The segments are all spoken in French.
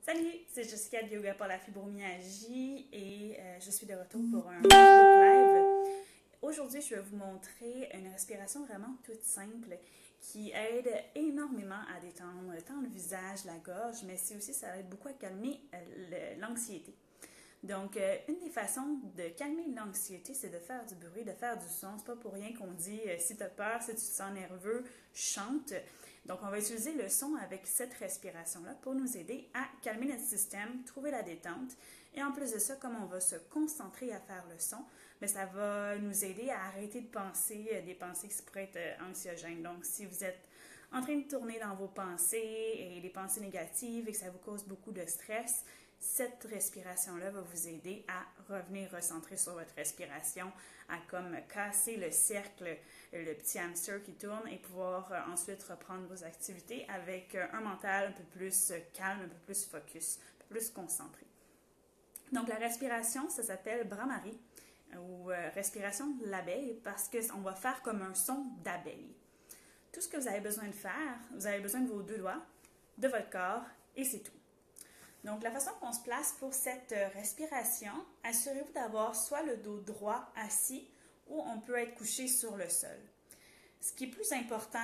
Salut, c'est Jessica de Yoga pour la fibromyalgie et je suis de retour pour un Facebook Live. Aujourd'hui, je vais vous montrer une respiration vraiment toute simple qui aide énormément à détendre tant le visage, la gorge, mais aussi ça aide beaucoup à calmer l'anxiété. Donc, une des façons de calmer l'anxiété, c'est de faire du bruit, de faire du son. C'est pas pour rien qu'on dit si tu as peur, si tu te sens nerveux, chante. Donc, on va utiliser le son avec cette respiration-là pour nous aider à calmer notre système, trouver la détente. Et en plus de ça, comme on va se concentrer à faire le son, bien, ça va nous aider à arrêter de penser des pensées qui pourraient être anxiogènes. Donc, si vous êtes en train de tourner dans vos pensées et des pensées négatives et que ça vous cause beaucoup de stress, cette respiration-là va vous aider à revenir recentrer sur votre respiration, à comme casser le cercle, le petit hamster qui tourne et pouvoir ensuite reprendre vos activités avec un mental un peu plus calme, un peu plus focus, un peu plus concentré. Donc la respiration, ça s'appelle Bhramari ou respiration de l'abeille parce qu'on va faire comme un son d'abeille. Tout ce que vous avez besoin de faire, vous avez besoin de vos deux doigts, de votre corps et c'est tout. Donc, la façon qu'on se place pour cette respiration, assurez-vous d'avoir soit le dos droit assis ou on peut être couché sur le sol. Ce qui est plus important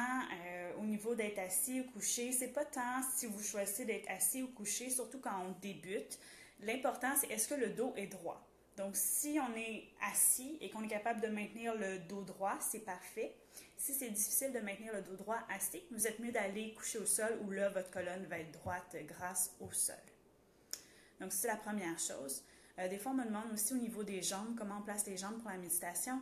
au niveau d'être assis ou couché, c'est pas tant si vous choisissez d'être assis ou couché, surtout quand on débute. L'important, c'est est-ce que le dos est droit. Donc, si on est assis et qu'on est capable de maintenir le dos droit, c'est parfait. Si c'est difficile de maintenir le dos droit assis, vous êtes mieux d'aller coucher au sol où là, votre colonne va être droite grâce au sol. Donc, c'est la première chose. Des fois, on me demande aussi au niveau des jambes, comment on place les jambes pour la méditation.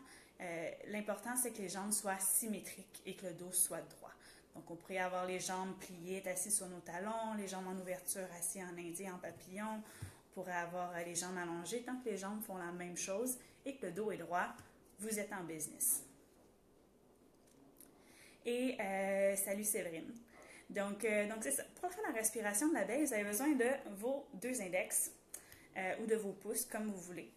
L'important, c'est que les jambes soient symétriques et que le dos soit droit. Donc, on pourrait avoir les jambes pliées, assis sur nos talons, les jambes en ouverture, assis en indien, en papillon. On pourrait avoir les jambes allongées. Tant que les jambes font la même chose et que le dos est droit, vous êtes en business. Et salut Séverine. Donc c'est ça. Pour faire la respiration de l'abeille, vous avez besoin de vos deux index ou de vos pouces, comme vous voulez.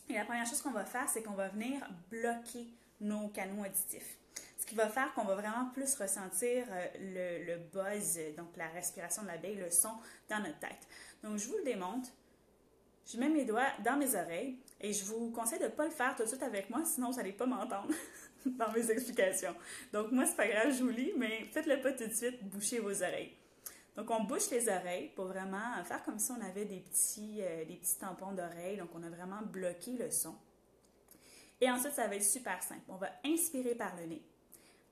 Et la première chose qu'on va faire, c'est qu'on va venir bloquer nos canaux auditifs. Ce qui va faire qu'on va vraiment plus ressentir le buzz, donc la respiration de l'abeille, le son dans notre tête. Donc, je vous le démontre. Je mets mes doigts dans mes oreilles et je vous conseille de ne pas le faire tout de suite avec moi, sinon vous n'allez pas m'entendre dans mes explications. Donc moi, c'est pas grave, je vous lis, mais faites-le pas tout de suite, bouchez vos oreilles. Donc on bouche les oreilles pour vraiment faire comme si on avait des petits tampons d'oreilles, donc on a vraiment bloqué le son. Et ensuite, ça va être super simple. On va inspirer par le nez.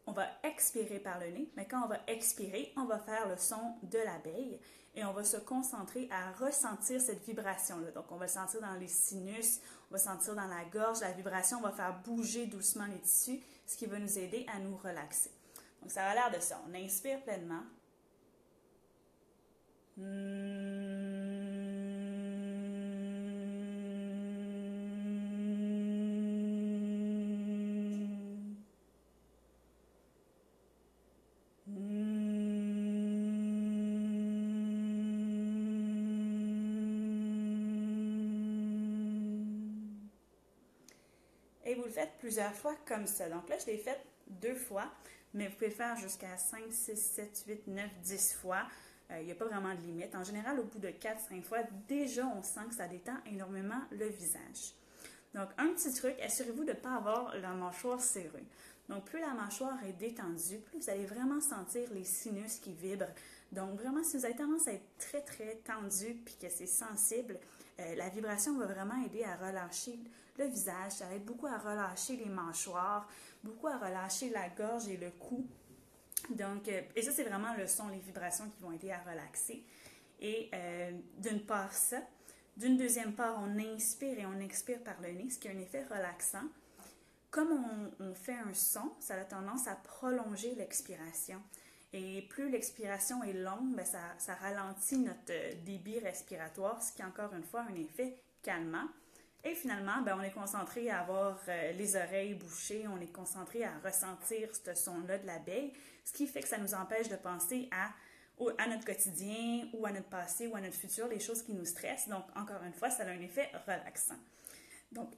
On va expirer par le nez, mais quand on va expirer, on va faire le son de l'abeille et on va se concentrer à ressentir cette vibration-là. Donc, on va le sentir dans les sinus, on va le sentir dans la gorge, la vibration, on va faire bouger doucement les tissus, ce qui va nous aider à nous relaxer. Donc, ça a l'air de ça. On inspire pleinement. Et vous le faites plusieurs fois comme ça. Donc là, je l'ai fait 2 fois, mais vous pouvez le faire jusqu'à 5, 6, 7, 8, 9, 10 fois. Il n'y a pas vraiment de limite. En général, au bout de 4-5 fois, déjà, on sent que ça détend énormément le visage. Donc, un petit truc, assurez-vous de ne pas avoir la mâchoire serrée. Donc, plus la mâchoire est détendue, plus vous allez vraiment sentir les sinus qui vibrent. Donc, vraiment, si vous avez tendance à être très, très tendu puis que c'est sensible, la vibration va vraiment aider à relâcher le visage. Ça aide beaucoup à relâcher les mâchoires, beaucoup à relâcher la gorge et le cou. Donc, et ça, c'est vraiment le son, les vibrations qui vont aider à relaxer. Et d'une part, ça. D'une deuxième part, on inspire et on expire par le nez, ce qui a un effet relaxant. Comme on fait un son, ça a tendance à prolonger l'expiration. Et plus l'expiration est longue, bien, ça ralentit notre débit respiratoire, ce qui a encore une fois un effet calmant. Et finalement, bien, on est concentré à avoir les oreilles bouchées, on est concentré à ressentir ce son-là de l'abeille, ce qui fait que ça nous empêche de penser à notre quotidien ou à notre passé ou à notre futur, les choses qui nous stressent. Donc, encore une fois, ça a un effet relaxant. Donc,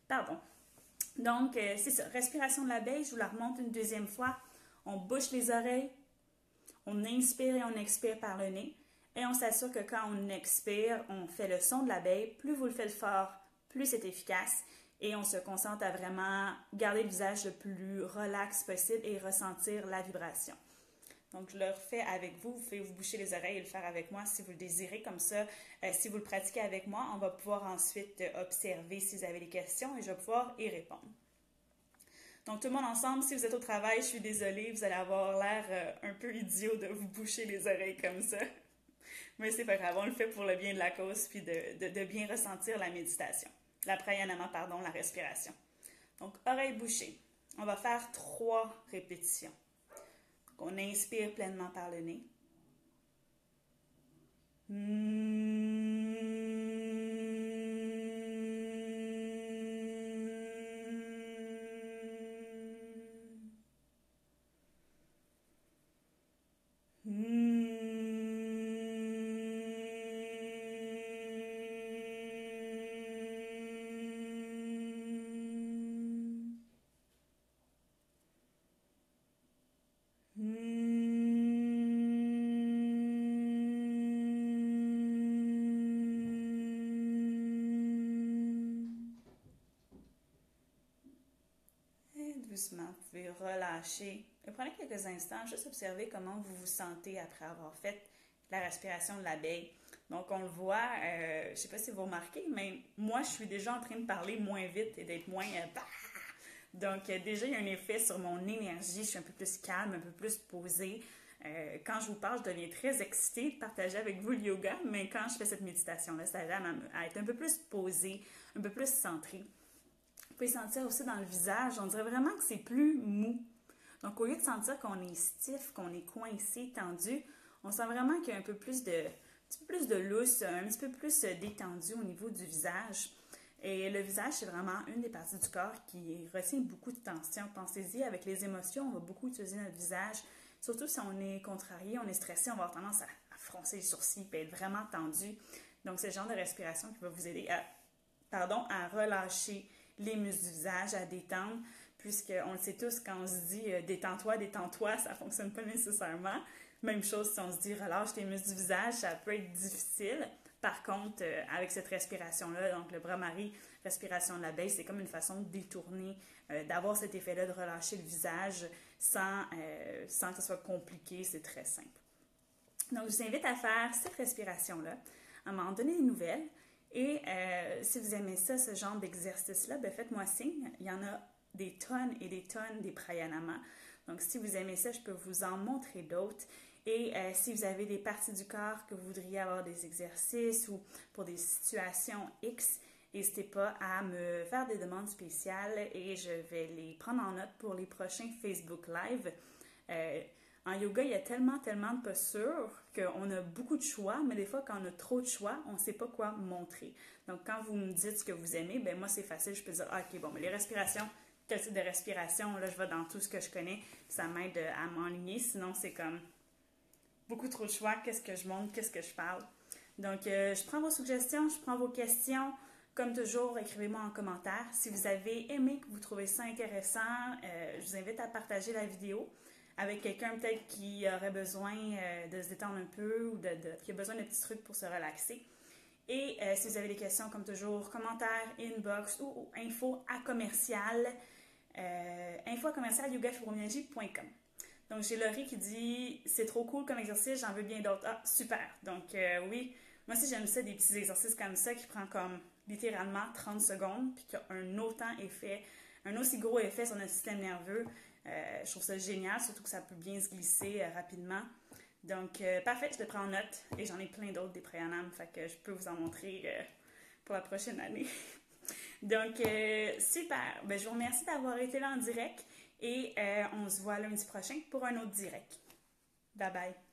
pardon. Donc, c'est ça. Respiration de l'abeille, je vous la remonte une deuxième fois. On bouche les oreilles, on inspire et on expire par le nez. Et on s'assure que quand on expire, on fait le son de l'abeille. Plus vous le faites fort, plus c'est efficace. Et on se concentre à vraiment garder le visage le plus relax possible et ressentir la vibration. Donc, je le refais avec vous. Vous pouvez vous boucher les oreilles et le faire avec moi si vous le désirez. Comme ça, si vous le pratiquez avec moi, on va pouvoir ensuite observer si vous avez des questions et je vais pouvoir y répondre. Donc, tout le monde ensemble, si vous êtes au travail, je suis désolée, vous allez avoir l'air un peu idiot de vous boucher les oreilles comme ça. Mais c'est pas grave, on le fait pour le bien de la cause puis de bien ressentir la méditation. La pranayama, pardon, la respiration. Donc, oreilles bouchées. On va faire 3 répétitions. Donc, on inspire pleinement par le nez. Doucement, vous pouvez relâcher. Prenez quelques instants, juste observer comment vous vous sentez après avoir fait la respiration de l'abeille. Donc, on le voit, je ne sais pas si vous remarquez, mais moi, je suis déjà en train de parler moins vite et d'être moins... Donc, déjà, il y a un effet sur mon énergie. Je suis un peu plus calme, un peu plus posée. Quand je vous parle, je deviens très excitée de partager avec vous le yoga, mais quand je fais cette méditation-là, ça aide à être un peu plus posée, un peu plus centrée. Vous pouvez sentir aussi dans le visage, on dirait vraiment que c'est plus mou. Donc, au lieu de sentir qu'on est stiff, qu'on est coincé, tendu, on sent vraiment qu'il y a un peu plus de lousse, un petit peu plus détendu au niveau du visage. Et le visage, c'est vraiment une des parties du corps qui retient beaucoup de tension. Pensez-y, avec les émotions, on va beaucoup utiliser notre visage. Surtout si on est contrarié, on est stressé, on va avoir tendance à froncer les sourcils et être vraiment tendu. Donc, c'est le genre de respiration qui va vous aider à relâcher les muscles du visage, à détendre, puisqu'on le sait tous, quand on se dit détends-toi, ça ne fonctionne pas nécessairement. Même chose si on se dit relâche tes muscles du visage, ça peut être difficile. Par contre, avec cette respiration-là, donc le Brahmari, respiration de l'abeille, c'est comme une façon de détourner, d'avoir cet effet-là de relâcher le visage sans que ce soit compliqué, c'est très simple. Donc, je vous invite à faire cette respiration-là, à m'en donner des nouvelles. Et si vous aimez ça, ce genre d'exercice-là, ben faites-moi signe. Il y en a des tonnes et des tonnes des pranayama. Donc, si vous aimez ça, je peux vous en montrer d'autres. Et si vous avez des parties du corps que vous voudriez avoir des exercices ou pour des situations X, n'hésitez pas à me faire des demandes spéciales et je vais les prendre en note pour les prochains Facebook Live. En yoga, il y a tellement de postures qu'on a beaucoup de choix, mais des fois, quand on a trop de choix, on ne sait pas quoi montrer. Donc, quand vous me dites ce que vous aimez, ben moi, c'est facile, je peux dire, ah, OK, bon, mais les respirations, quel type de respiration, là, je vais dans tout ce que je connais, ça m'aide à m'enligner, sinon, c'est comme beaucoup trop de choix, qu'est-ce que je montre, qu'est-ce que je parle. Donc, je prends vos suggestions, je prends vos questions. Comme toujours, écrivez-moi en commentaire. Si vous avez aimé, que vous trouvez ça intéressant, je vous invite à partager la vidéo avec quelqu'un peut-être qui aurait besoin de se détendre un peu ou qui a besoin de petits trucs pour se relaxer. Et si vous avez des questions, comme toujours, commentaires, inbox ou info@yogafibromialgie.com. Donc, j'ai Laurie qui dit « C'est trop cool comme exercice, j'en veux bien d'autres. » Ah, super! Donc, oui, moi aussi, j'aime ça, des petits exercices comme ça qui prennent comme littéralement 30 secondes puis qui ont un aussi gros effet sur notre système nerveux. Je trouve ça génial, surtout que ça peut bien se glisser rapidement. Donc, parfait, je le prends en note et j'en ai plein d'autres des pranayama, fait que je peux vous en montrer pour la prochaine année. Donc, super! Ben, je vous remercie d'avoir été là en direct et on se voit lundi prochain pour un autre direct. Bye bye!